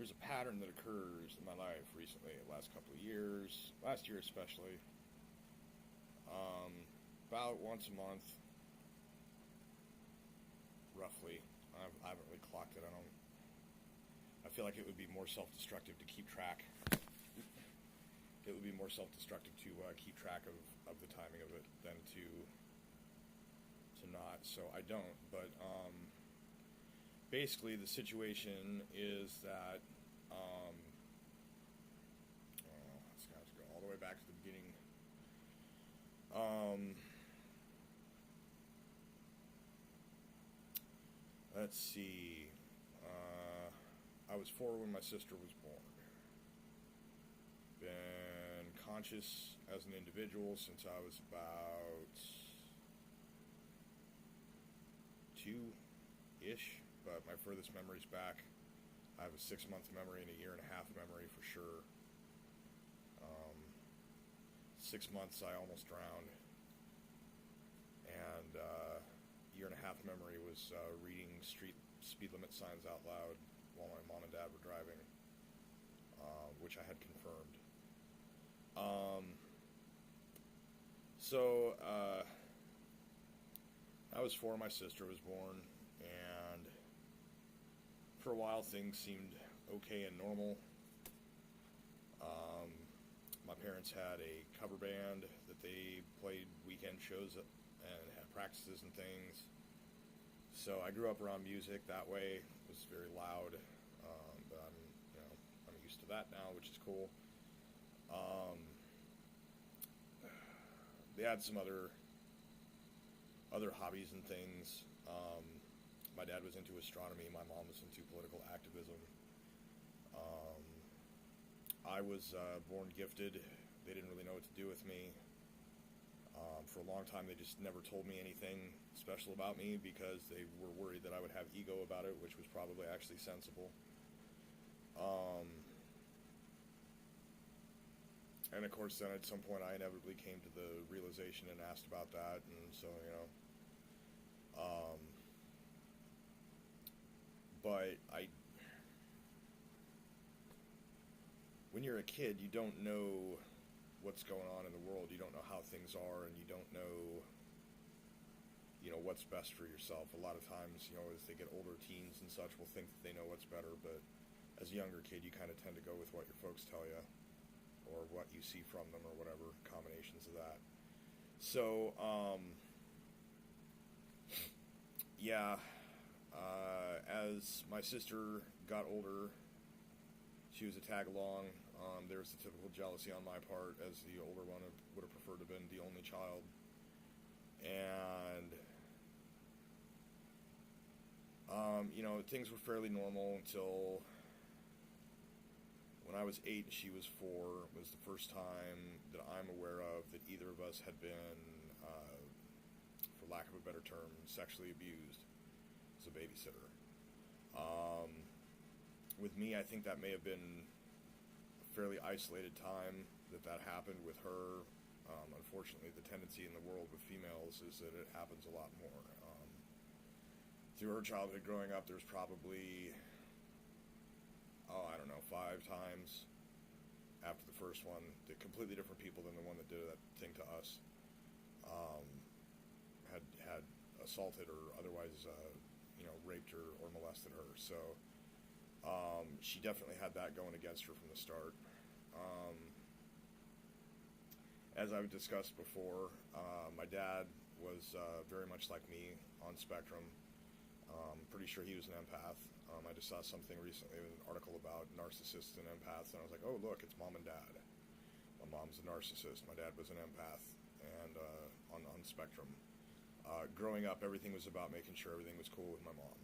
there's a pattern that occurs in my life recently, the last couple of years, last year especially. About once a month, roughly. I haven't really clocked it. I feel like it would be more self-destructive to keep track. It would be more self-destructive to keep track of the timing of it than to not. So I don't. But basically, the situation is that let's have to go all the way back to the beginning. Let's see. I was 4 when my sister was born. Been conscious as an individual since I was about 2-ish, but my furthest memory's back. I have a 6-month memory and a 1.5 year memory for sure. 6 months I almost drowned, and 1.5 year memory was reading street speed limit signs out loud while my mom and dad were driving, which I had confirmed. So I was 4, my sister was born, and for a while things seemed okay and normal. My parents had a cover band that they played weekend shows and had practices and things. So I grew up around music that way. It was very loud, but I'm used to that now, which is cool. They had some other hobbies and things. My dad was into astronomy. My mom was into political activism. I was born gifted. They didn't really know what to do with me. For a long time, they just never told me anything special about me because they were worried that I would have ego about it, which was probably actually sensible. And of course, then at some point, I inevitably came to the realization and asked about that, and so, but when you're a kid, you don't know what's going on in the world. You don't know how things are, and you don't know, what's best for yourself. A lot of times, as they get older, teens and such will think that they know what's better, but as a younger kid, you kind of tend to go with what your folks tell you, or what you see from them, or whatever, combinations of that. So, as my sister got older, she was a tag-along. There was the typical jealousy on my part, as the older one would have preferred to have been the only child. And, things were fairly normal until when I was 8 and she was 4, was the first time that I'm aware of that either of us had been, for lack of a better term, sexually abused as a babysitter. With me, I think that may have been a fairly isolated time that happened with her. Unfortunately, the tendency in the world with females is that it happens a lot more. Through her childhood growing up, there's probably, 5 times after the first one that completely different people than the one that did that thing to us had assaulted or otherwise, raped her or molested her. So she definitely had that going against her from the start. As I've discussed before, my dad was very much like me on spectrum. Pretty sure he was an empath. I just saw something recently, an article about narcissists and empaths, and I was like, oh, look, it's mom and dad. My mom's a narcissist. My dad was an empath and on spectrum. Growing up, everything was about making sure everything was cool with my mom.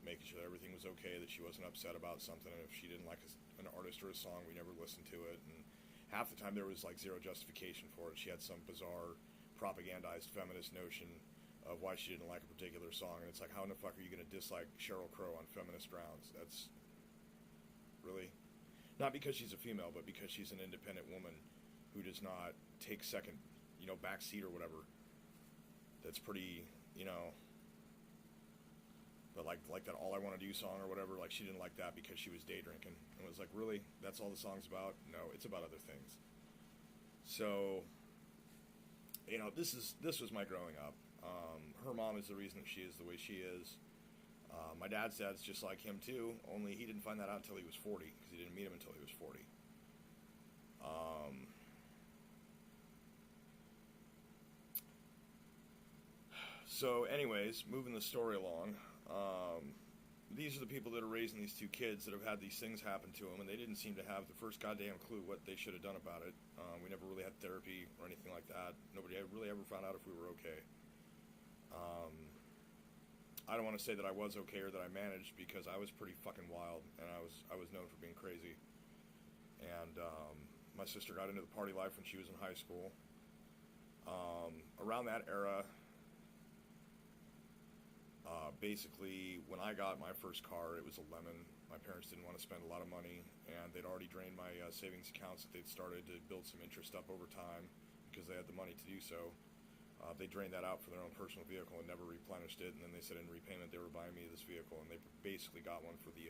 Making sure that everything was okay, that she wasn't upset about something, and if she didn't like an artist or a song, we never listened to it. And half the time there was like zero justification for it. She had some bizarre propagandized feminist notion of why she didn't like a particular song, and it's like, how in the fuck are you going to dislike Sheryl Crow on feminist grounds? That's really not because she's a female, but because she's an independent woman who does not take second, back seat or whatever. That's pretty, But like that "All I Want to Do" song or whatever, like she didn't like that because she was day drinking. And was like, really? That's all the song's about? No, it's about other things. So, this was my growing up. Her mom is the reason that she is the way she is. My dad's just like him too, only he didn't find that out until he was 40, because he didn't meet him until he was 40. So anyways, moving the story along, these are the people that are raising these two kids that have had these things happen to them, and they didn't seem to have the first goddamn clue what they should have done about it. We never really had therapy or anything like that. Nobody really ever found out if we were okay. I don't want to say that I was okay or that I managed, because I was pretty fucking wild, and I was known for being crazy. And my sister got into the party life when she was in high school. Around that era, basically, when I got my first car, it was a Lemon. My parents didn't want to spend a lot of money, and they'd already drained my savings accounts that they'd started to build some interest up over time because they had the money to do so. They drained that out for their own personal vehicle and never replenished it, and then they said in repayment they were buying me this vehicle, and they basically got one for the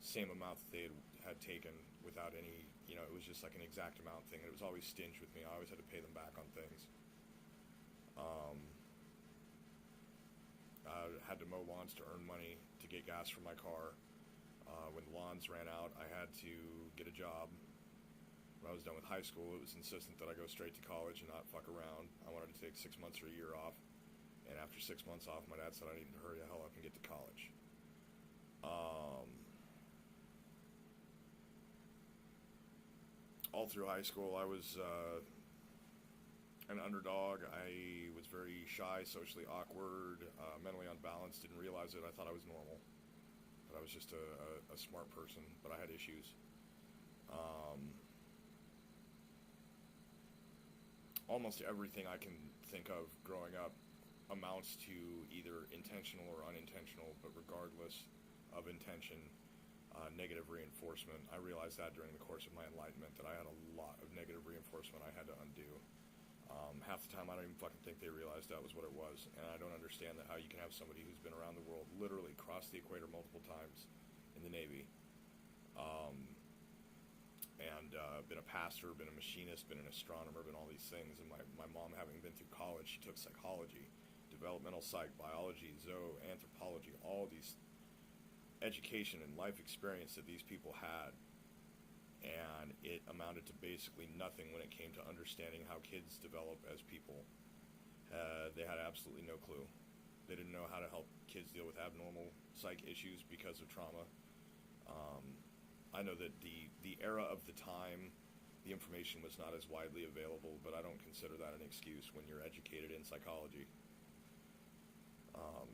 same amount that they had taken without any, it was just like an exact amount thing, and it was always stinged with me. I always had to pay them back on things. Had to mow lawns to earn money to get gas for my car. When the lawns ran out, I had to get a job. When I was done with high school, it was insistent that I go straight to college and not fuck around. I wanted to take 6 months or a year off. And after 6 months off, my dad said I needed to hurry the hell up and get to college. All through high school, I was an underdog. I was very shy, socially awkward, mentally unbalanced, didn't realize it. I thought I was normal. But I was just a smart person, but I had issues. Almost everything I can think of growing up amounts to either intentional or unintentional, but regardless of intention, negative reinforcement. I realized that during the course of my enlightenment, that I had a lot of negative reinforcement I had to undo. Half the time I don't even fucking think they realized that was what it was, and I don't understand that how you can have somebody who's been around the world, literally crossed the equator multiple times in the Navy, and been a pastor, been a machinist, been an astronomer, been all these things, and my mom, having been through college, she took psychology, developmental psych, biology, anthropology, all these education and life experience that these people had, and it amounted to basically nothing when it came to understanding how kids develop as people. They had absolutely no clue. They didn't know how to help kids deal with abnormal psych issues because of trauma. I know that the era of the time, the information was not as widely available, but I don't consider that an excuse when you're educated in psychology.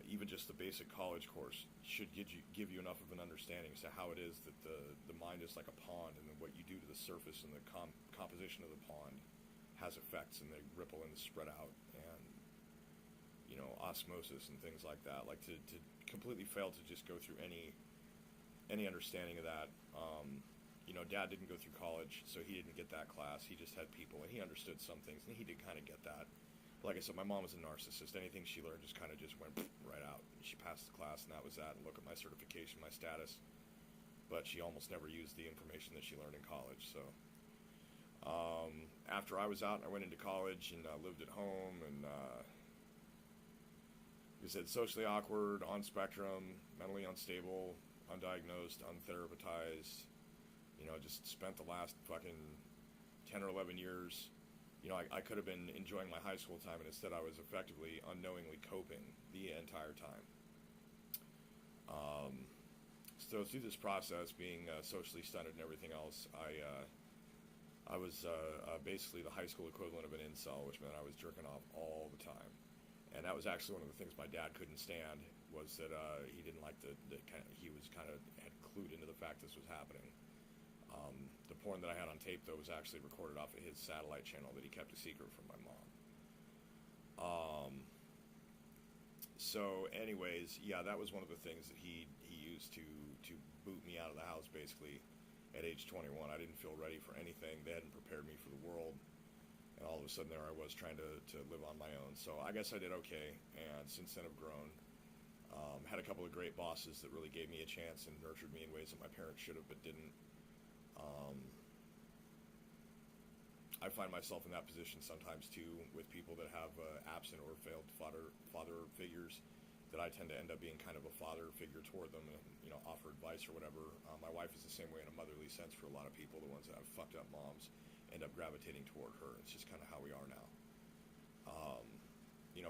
Even just the basic college course should give you enough of an understanding as to how it is that the mind is like a pond, and then what you do to the surface and the composition of the pond has effects, and they ripple and spread out, and osmosis and things like that. Like to completely fail to just go through any understanding of that. Dad didn't go through college, so he didn't get that class. He just had people, and he understood some things, and he did kind of get that. Like I said, my mom was a narcissist. Anything she learned just kind of just went right out. She passed the class, and that was that. And look at my certification, my status. But she almost never used the information that she learned in college. So after I was out, I went into college and lived at home. And like I said, socially awkward, on spectrum, mentally unstable, undiagnosed, untherapized. Just spent the last fucking 10 or 11 years. I could have been enjoying my high school time, and instead I was effectively unknowingly coping the entire time. So through this process, being socially stunted and everything else, I was basically the high school equivalent of an incel, which meant I was jerking off all the time. And that was actually one of the things my dad couldn't stand, was that he didn't like he was kind of had clued into the fact this was happening. The porn that I had on tape, though, was actually recorded off of his satellite channel that he kept a secret from my mom. So anyways, yeah, that was one of the things that he used to boot me out of the house, basically, at age 21. I didn't feel ready for anything. They hadn't prepared me for the world. And all of a sudden there I was trying to live on my own. So I guess I did okay, and since then I've grown. Had a couple of great bosses that really gave me a chance and nurtured me in ways that my parents should have but didn't. Um, I find myself in that position sometimes too with people that have absent or failed father figures, that I tend to end up being kind of a father figure toward them and, offer advice or whatever. My wife is the same way in a motherly sense for a lot of people. The ones that have fucked up moms end up gravitating toward her. It's just kind of how we are now.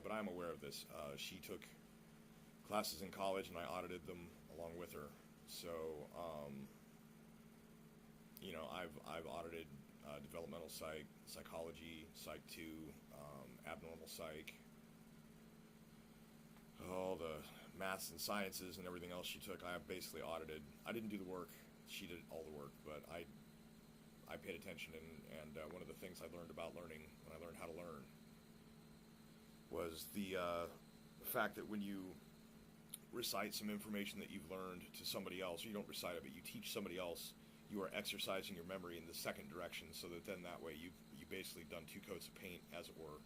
But I'm aware of this. She took classes in college and I audited them along with her. So, I've audited developmental psych, psychology, psych 2, abnormal psych, all the maths and sciences and everything else she took. I have basically audited. I didn't do the work. She did all the work, but I paid attention, and one of the things I learned about learning when I learned how to learn was the fact that when you recite some information that you've learned to somebody else, you don't recite it, but you teach somebody else, you are exercising your memory in the second direction, so that then that way you basically done 2 coats of paint, as it were,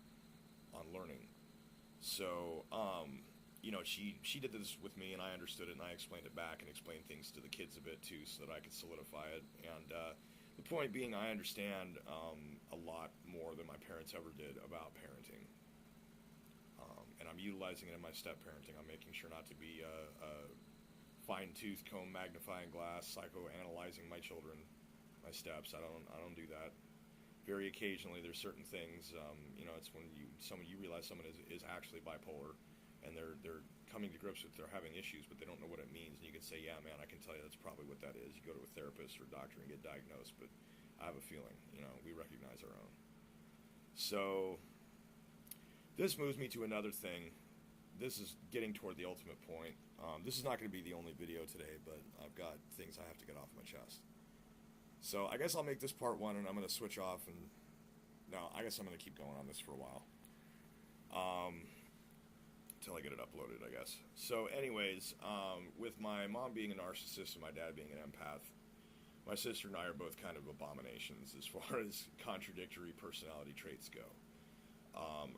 on learning. So, she did this with me, and I understood it, and I explained it back and explained things to the kids a bit too, so that I could solidify it. And the point being, I understand a lot more than my parents ever did about parenting. And I'm utilizing it in my step parenting. I'm making sure not to be a fine-tooth comb, magnifying glass, psychoanalyzing my children, my steps. I don't do that. Very occasionally, there's certain things. It's when you realize someone is actually bipolar, and they're coming to grips with they're having issues, but they don't know what it means. And you can say, yeah, man, I can tell you that's probably what that is. You go to a therapist or a doctor and get diagnosed, but I have a feeling, we recognize our own. So this moves me to another thing. This is getting toward the ultimate point. This is not going to be the only video today, but I've got things I have to get off my chest. So I guess I'll make this part 1, and I'm going to switch off, and no, I guess I'm going to keep going on this for a while. Until I get it uploaded, I guess. So anyways, with my mom being a narcissist and my dad being an empath, my sister and I are both kind of abominations as far as contradictory personality traits go.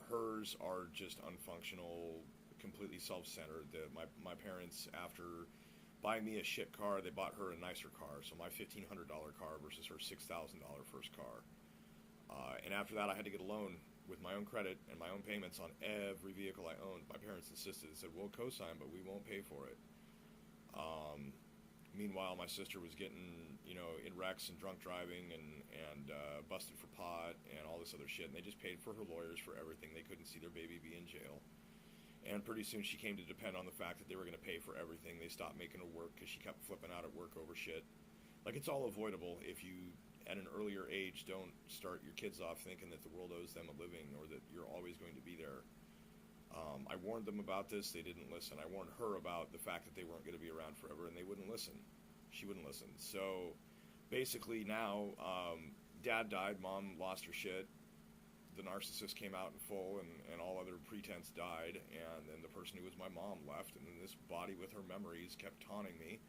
Hers are just unfunctional, completely self-centered. My parents, after buying me a shit car, they bought her a nicer car. So my $1,500 car versus her $6,000 first car. And after that, I had to get a loan with my own credit and my own payments on every vehicle I owned. My parents insisted and said, we'll co-sign, but we won't pay for it. Meanwhile, my sister was getting, in wrecks and drunk driving and busted for pot and all this other shit. And they just paid for her lawyers for everything. They couldn't see their baby be in jail. And pretty soon she came to depend on the fact that they were going to pay for everything. They stopped making her work because she kept flipping out at work over shit. Like, it's all avoidable if you, at an earlier age, don't start your kids off thinking that the world owes them a living or that you're always going to be there. I warned them about this. They didn't listen. I warned her about the fact that they weren't going to be around forever, and they wouldn't listen. She wouldn't listen. So basically now, Dad died, Mom lost her shit, the narcissist came out in full, and all other pretense died, and then the person who was my mom left, and then this body with her memories kept taunting me,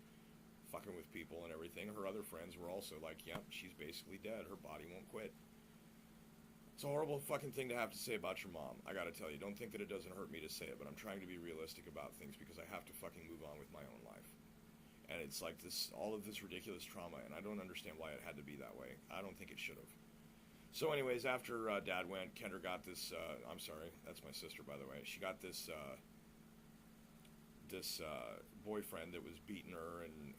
fucking with people and everything. Her other friends were also like, yep, she's basically dead, her body won't quit. It's a horrible fucking thing to have to say about your mom. I gotta tell you, don't think that it doesn't hurt me to say it, but I'm trying to be realistic about things because I have to fucking move on with my own life. And it's like this, all of this ridiculous trauma, and I don't understand why it had to be that way. I don't think it should have. So anyways, after Dad went, Kendra got this, I'm sorry, that's my sister, by the way. She got this boyfriend that was beating her and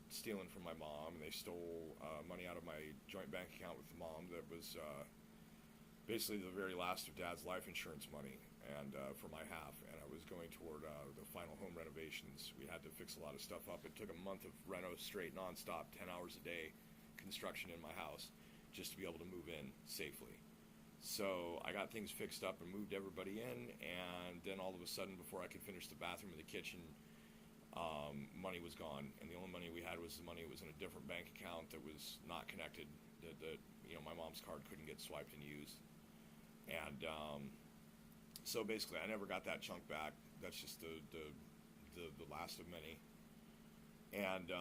stealing from my mom, and they stole money out of my joint bank account with the mom that was basically the very last of Dad's life insurance money, and for my half, and I was going toward the final home renovations. We had to fix a lot of stuff up. It took a month of reno straight, nonstop, 10 hours a day, construction in my house, just to be able to move in safely. So I got things fixed up and moved everybody in, and then all of a sudden, before I could finish the bathroom and the kitchen, money was gone, and the only money we had was the money that was in a different bank account that was not connected, that my mom's card couldn't get swiped and used. And so basically, I never got that chunk back. That's just the last of many. And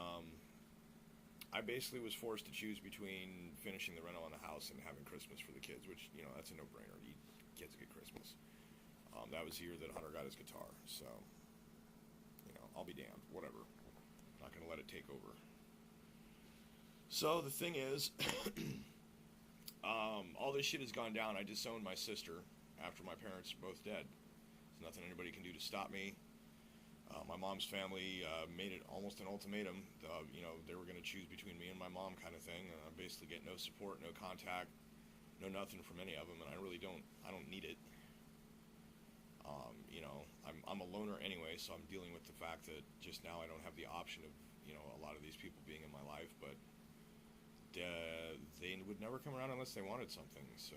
I basically was forced to choose between finishing the rental on the house and having Christmas for the kids, which, that's a no-brainer. Kids get Christmas. That was the year that Hunter got his guitar. So I'll be damned. Whatever. Not going to let it take over. So the thing is, all this shit has gone down. I disowned my sister after my parents were both dead. There's nothing anybody can do to stop me. My mom's family made it almost an ultimatum. You know, they were going to choose between me and my mom kind of thing. And I basically get no support, no contact, no nothing from any of them. And I really don't need it. You know, I'm a loner anyway, so I'm dealing with the fact that just now I don't have the option of, you know, a lot of these people being in my life. But they would never come around unless they wanted something. So,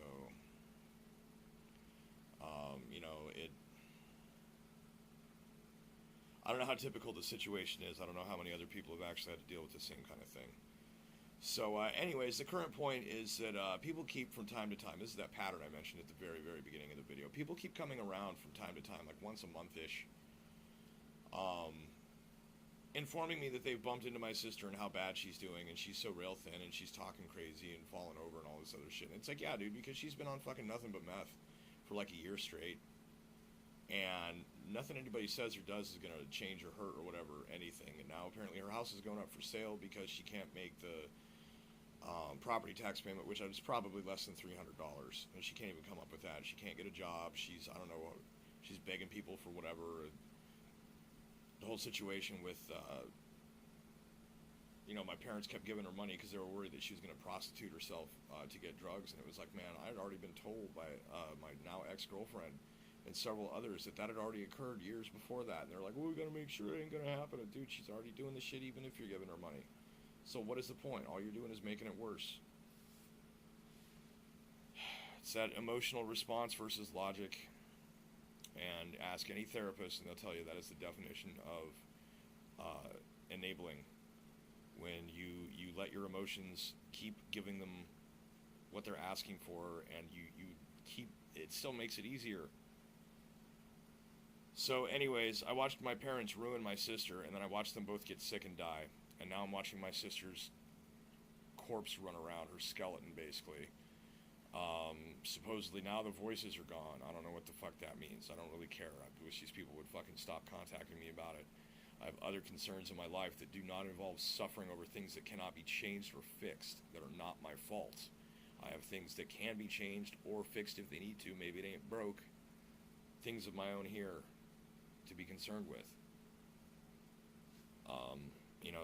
you know, I don't know how typical the situation is. I don't know how many other people have actually had to deal with the same kind of thing. So, anyways, the current point is that people keep from time to time, this is that pattern I mentioned at the very, very beginning of the video. People keep coming around from time to time, like once a month-ish, informing me that they've bumped into my sister and how bad she's doing, and she's so rail thin, and she's talking crazy and falling over and all this other shit. And it's like, yeah, dude, because she's been on fucking nothing but meth for like a year straight. And nothing anybody says or does is going to change or hurt or whatever, anything. And now apparently her house is going up for sale because she can't make the property tax payment, which is probably less than $300. And she can't even come up with that. She can't get a job. She's, I don't know, she's begging people for whatever. The whole situation with, you know, my parents kept giving her money because they were worried that she was going to prostitute herself to get drugs. And it was like, man, I had already been told by my now ex-girlfriend and several others that had already occurred years before that. And they're like, well, we got to make sure it ain't going to happen. And dude, she's already doing the shit even if you're giving her money. So what is the point? All you're doing is making it worse. It's that emotional response versus logic. And ask any therapist and they'll tell you that is the definition of enabling. When you let your emotions keep giving them what they're asking for, and you keep, it still makes it easier. So anyways, I watched my parents ruin my sister, and then I watched them both get sick and die. And now I'm watching my sister's corpse run around, her skeleton basically. Supposedly now the voices are gone. I don't know what the fuck that means. I don't really care. I wish these people would fucking stop contacting me about it. I have other concerns in my life that do not involve suffering over things that cannot be changed or fixed, that are not my fault. I have things that can be changed or fixed if they need to. Maybe it ain't broke. Things of my own here to be concerned with. You know,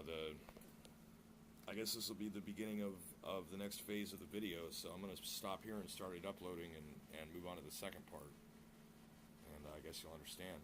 I guess this will be the beginning of the next phase of the video, so I'm going to stop here and start it uploading and move on to the second part. And I guess you'll understand.